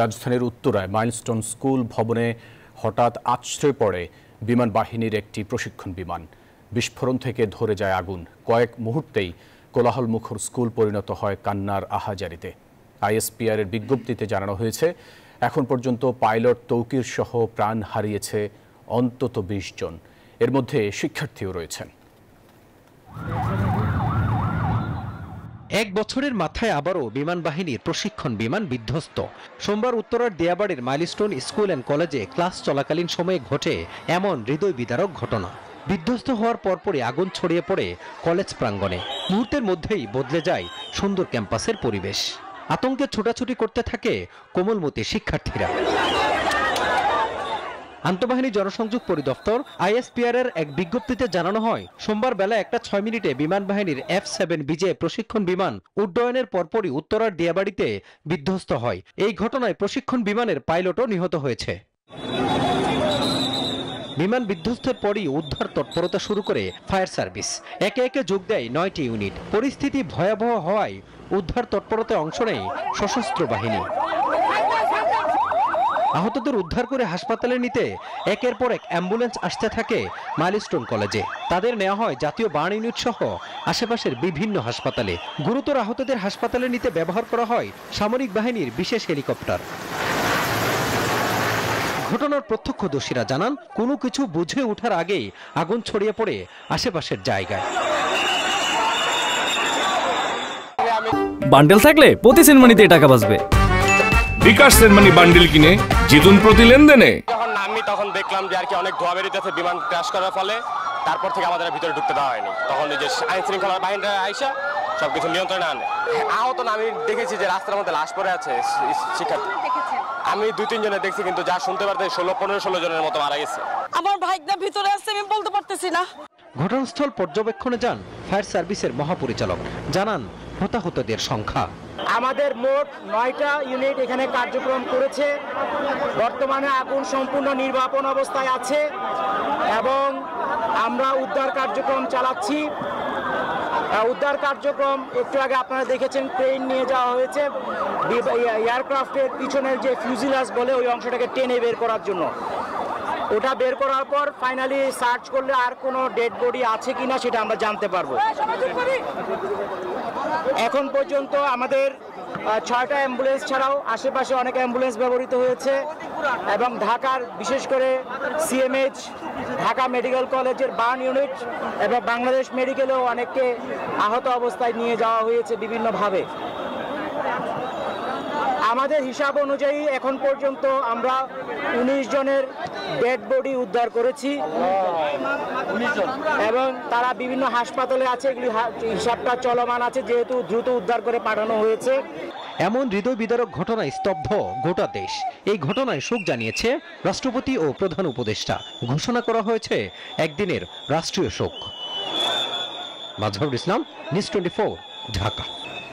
রাজধানীর উত্তরায় milestone school ভবনে হঠাৎ আছড়ে পড়ে বিমান বাহিনীর একটি প্রশিক্ষণ বিমান। বিস্ফোরণ থেকে ধরে যায় আগুন। কয়েক মুহূর্তেই কোলাহলমুখর স্কুল পরিণত হয় কান্নার আহাজারিতে। আইএসপিআর এর বিজ্ঞপ্তিতে জানানো হয়েছে, এখন পর্যন্ত পাইলট তৌকির সহ প্রাণ হারিয়েছে অন্তত ২০ জন। এর মধ্যে শিক্ষার্থীও রয়েছেন। এক বছরের মাথায় আবারও বিমান বাহিনীর প্রশিক্ষণ বিমান বিধ্বস্ত। সোমবার উত্তরার দিয়াবাড়ির মাইলস্টোন স্কুল অ্যান্ড কলেজে ক্লাস চলাকালীন সময়ে ঘটে এমন হৃদয় বিদারক ঘটনা। বিধ্বস্ত হওয়ার পরপরই আগুন ছড়িয়ে পড়ে কলেজ প্রাঙ্গণে। মুহূর্তের মধ্যেই বদলে যায় সুন্দর ক্যাম্পাসের পরিবেশ। আতঙ্কে ছোটাছুটি করতে থাকে কোমলমতি শিক্ষার্থীরা। আন্তঃবাহিনী জনসংযোগ পরিদপ্তর আইএসপিআর এর এক বিজ্ঞপ্তিতে জানানো হয়, সোমবার বেলা 1:06 বিমান বাহিনীর F-7 বিজে প্রশিক্ষণ বিমান উড্ডয়নের পরপরই উত্তরার দিয়াবাড়িতে বিধ্বস্ত হয়। এই ঘটনায় প্রশিক্ষণ বিমানের পাইলটও নিহত হয়েছে। বিমান বিধ্বস্তের পরই উদ্ধার তৎপরতা শুরু করে ফায়ার সার্ভিস। একে একে যোগ দেয় 9টি ইউনিট। পরিস্থিতি ভয়াবহ হওয়ায় উদ্ধার তৎপরতায় অংশ নেয় সশস্ত্র বাহিনী। আহতদের উদ্ধার করে হাসপাতালে নিতে একের পর এক অ্যাম্বুলেন্স আসতে থাকে মাইলস্টোন কলেজে। তাদের নেওয়া হয় জাতীয় বার্ন ইউনিট সহ আশেপাশের বিভিন্ন হাসপাতালে। গুরুতর আহতদের হাসপাতালে নিতে ব্যবহার করা হয় সামরিক বাহিনীর বিশেষ হেলিকপ্টার। ঘটনার প্রত্যক্ষদর্শীরা জানান, কোনো কিছু বুঝে ওঠার আগেই আগুন ছড়িয়ে পড়ে আশেপাশের জায়গায়। বান্ডেল থাকলে প্রতি সেনমানিতে টাকা বাঁচবে। বিকাশ সেনমানি বান্ডেল কিনে জিতুন প্রতি লেনদেনে। যখন নামি তখন দেখলাম যে আর কি অনেক ধোঁয়া বেরিয়েছে বিমান ক্র্যাশ করার ফলে। তারপর থেকে আমাদের ভিতরে ঢুকতে দেওয়া হয়নি। তখন এই যে আইন শৃঙ্খলা বাহিনীরা আইসা সবকিছু নিয়ন্ত্রণে আনে। আহত না, আমি দেখেছি যে রাস্তার মধ্যে লাশ পড়ে আছে শিক্ষার্থী। আমি 2-3 জনে দেখছি, কিন্তু যা শুনতে পারতে 16 জনের মতো মারা গেছে। আমার ভাইটা ভিতরে আছে, আমি বলতে পারতেছি না। ঘটনাস্থল পর্যবেক্ষণে যান ফায়ার সার্ভিসের মহাপরিচালক। জানান হতাহতদের সংখ্যা। আমাদের মোট 9টা ইউনিট এখানে কার্যক্রম করেছে। বর্তমানে আগুন সম্পূর্ণ নির্বাপন অবস্থায় আছে এবং আমরা উদ্ধার কার্যক্রম চালাচ্ছি। উদ্ধার কার্যক্রম একটু আগে আপনারা দেখেছেন, ট্রেন নিয়ে যাওয়া হয়েছে এয়ারক্রাফটের পিছনের যে ফিউজিলাজ বলে ওই অংশটাকে টেনে বের করার জন্য। ওটা বের করার পর ফাইনালি সার্চ করলে আর কোনো ডেড বডি আছে কিনা সেটা আমরা জানতে পারবো। এখন পর্যন্ত আমাদের 6টা অ্যাম্বুলেন্স ছাড়াও আশেপাশে অনেক অ্যাম্বুলেন্স ব্যবহৃত হয়েছে এবং ঢাকার বিশেষ করে সিএমএইচ, ঢাকা মেডিকেল কলেজের বার্ন ইউনিট এবং বাংলাদেশ মেডিকেলেও অনেককে আহত অবস্থায় নিয়ে যাওয়া হয়েছে বিভিন্নভাবে। আমাদের হিসাব অনুযায়ী এখন পর্যন্ত আমরা 19 জনের ডেড বডি উদ্ধার করেছি এবং তারা বিভিন্ন হাসপাতালে আছে। এগুলি হিসাবটা চলমান আছে, যেহেতু দ্রুত উদ্ধার করে পাঠানো হয়েছে। এমন হৃদয় বিদারক ঘটনায় স্তব্ধ গোটা দেশ। এই ঘটনায় শোক জানিয়েছে রাষ্ট্রপতি ও প্রধান উপদেষ্টা। ঘোষণা করা হয়েছে একদিনের রাষ্ট্রীয় শোক। মাজহারুল ইসলাম, নিউজ 24, ঢাকা।